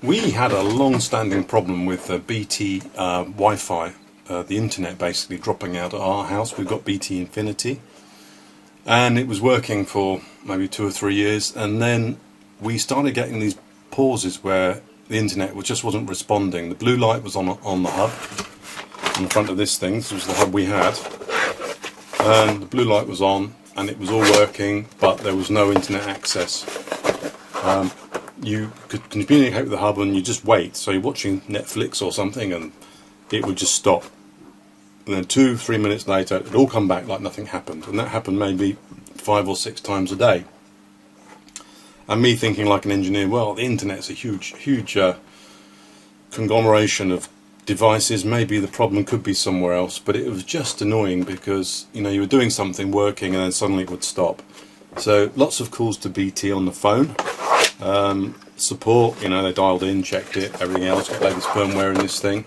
We had a long-standing problem with BT Wi-Fi, the internet basically dropping out at our house. We've got BT Infinity, and it was working for maybe 2 or 3 years, and then we started getting these pauses where the internet just wasn't responding. The blue light was on the hub, on the front of this thing. This was the hub we had, and the blue light was on, and it was all working, but there was no internet access. You could communicate with the hub and you just wait. So you're watching Netflix or something and it would just stop. And then 2-3 minutes later it'd all come back like nothing happened. And that happened maybe 5 or 6 times a day. And me thinking like an engineer, well, the internet's a huge conglomeration of devices. Maybe the problem could be somewhere else. But it was just annoying because, you know, you were doing something working and then suddenly it would stop. So lots of calls to BT on the phone. Support, you know, they dialed in, checked it, everything else, got latest firmware in this thing.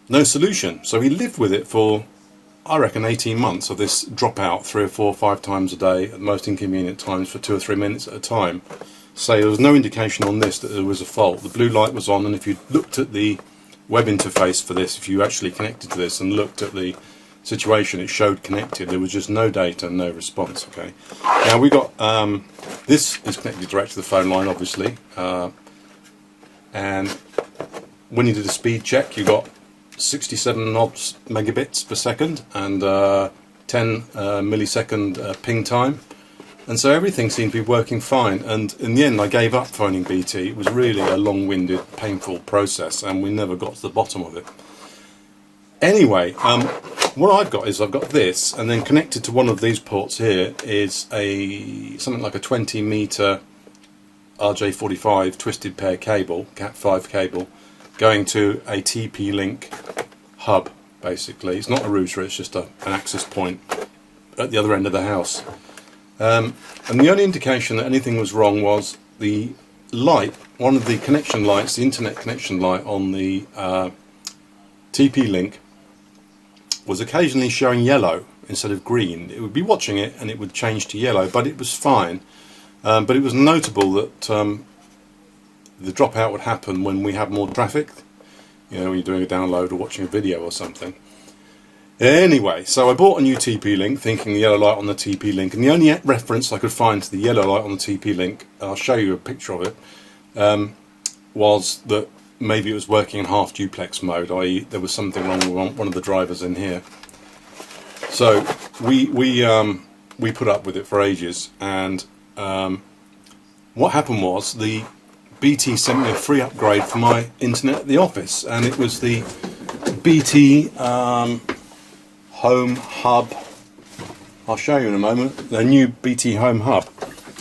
No solution. So we lived with it for, I reckon, 18 months of this dropout 3 or 4 or 5 times a day at the most inconvenient times for 2 or 3 minutes at a time. So there was no indication on this that there was a fault. The blue light was on, and if you looked at the web interface for this, if you actually connected to this and looked at the situation, it showed connected. There was just no data, no response. Okay. Now we got this is connected direct to the phone line, obviously, and when you did a speed check, you got 67 odd megabits per second and 10 millisecond ping time, and so everything seemed to be working fine. And in the end, I gave up phoning BT. It was really a long-winded, painful process, and we never got to the bottom of it. Anyway, what I've got is I've got this, and then connected to one of these ports here is something like a 20 meter RJ45 twisted pair cable, Cat5 cable, going to a TP-Link hub. Basically, it's not a router; it's just an access point at the other end of the house. And the only indication that anything was wrong was the light, one of the connection lights, the internet connection light on the TP-Link, was occasionally showing yellow instead of green. It would be watching it and it would change to yellow, but it was fine. But it was notable that the dropout would happen when we have more traffic, you know, when you're doing a download or watching a video or something. Anyway, so I bought a new TP-Link thinking the yellow light on the TP-Link, and the only reference I could find to the yellow light on the TP-Link, I'll show you a picture of it, was that maybe it was working in half duplex mode, i.e. there was something wrong with one of the drivers in here. So we put up with it for ages, and what happened was the BT sent me a free upgrade for my internet at the office, and it was the BT Home Hub. I'll show you in a moment, the new BT Home Hub.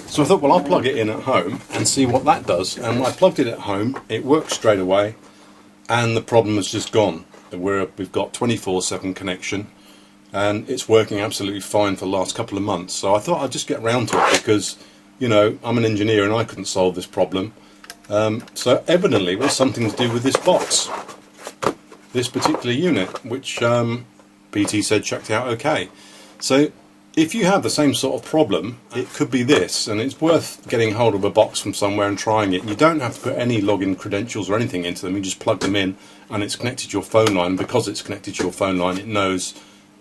So I thought, well, I'll plug it in at home and see what that does. And when I plugged it at home, it worked straight away, and the problem has just gone. We've got 24/7 connection, and it's working absolutely fine for the last couple of months. So I thought I'd just get round to it because, you know, I'm an engineer and I couldn't solve this problem. So evidently it was something to do with this box, this particular unit, which BT said checked out okay. So if you have the same sort of problem, it could be this, and it's worth getting hold of a box from somewhere and trying it. You don't have to put any login credentials or anything into them. You just plug them in and it's connected to your phone line. Because it's connected to your phone line, it knows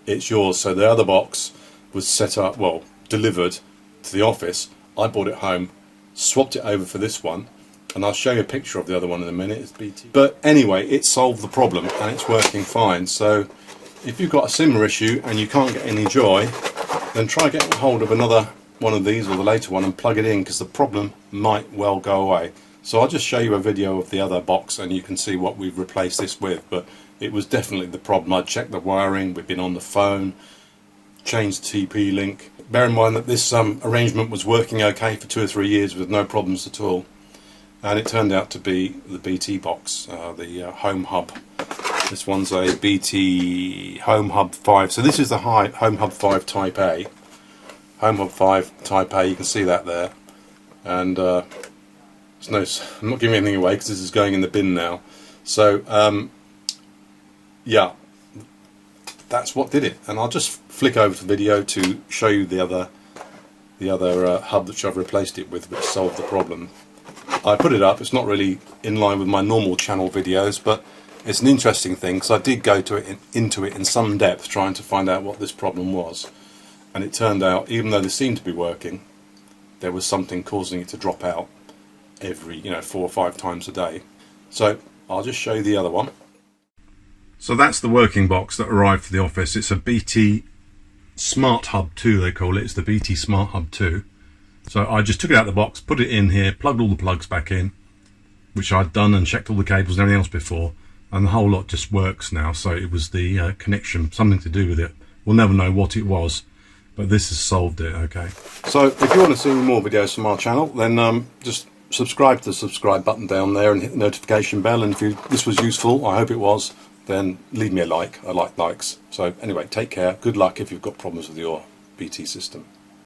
it's yours. So the other box was set up, well, delivered to the office. I brought it home, swapped it over for this one, and I'll show you a picture of the other one in a minute. It's BT. But anyway, it solved the problem and it's working fine. So if you've got a similar issue and you can't get any joy, then try getting hold of another one of these or the later one and plug it in, because the problem might well go away. So I'll just show you a video of the other box and you can see what we've replaced this with. But it was definitely the problem. I checked the wiring, we've been on the phone, changed TP-Link. Bear in mind that this arrangement was working okay for 2 or 3 years with no problems at all. And it turned out to be the BT box, the Home Hub. This one's a BT Home Hub 5. So this is the Home Hub 5 Type A. Home Hub 5 Type A, you can see that there. And I'm not giving anything away because this is going in the bin now. So yeah, that's what did it. And I'll just flick over to the video to show you the other hub that I've replaced it with, which solved the problem. I put it up. It's not really in line with my normal channel videos, but it's an interesting thing because I did go into it in some depth trying to find out what this problem was, and it turned out, even though they seemed to be working, there was something causing it to drop out every 4 or 5 times a day. So I'll just show you the other one. So that's the working box that arrived for the office. It's a BT Smart Hub 2, they call it. It's the BT Smart Hub 2. So I just took it out of the box, put it in here, plugged all the plugs back in, which I'd done, and checked all the cables and everything else before, and the whole lot just works now. So it was the connection, something to do with it. We'll never know what it was, but this has solved it. Okay. So if you want to see more videos from our channel, then just subscribe to the subscribe button down there and hit the notification bell. And if this was useful, I hope it was, then leave me a like. I like likes. So anyway, take care. Good luck if you've got problems with your BT system.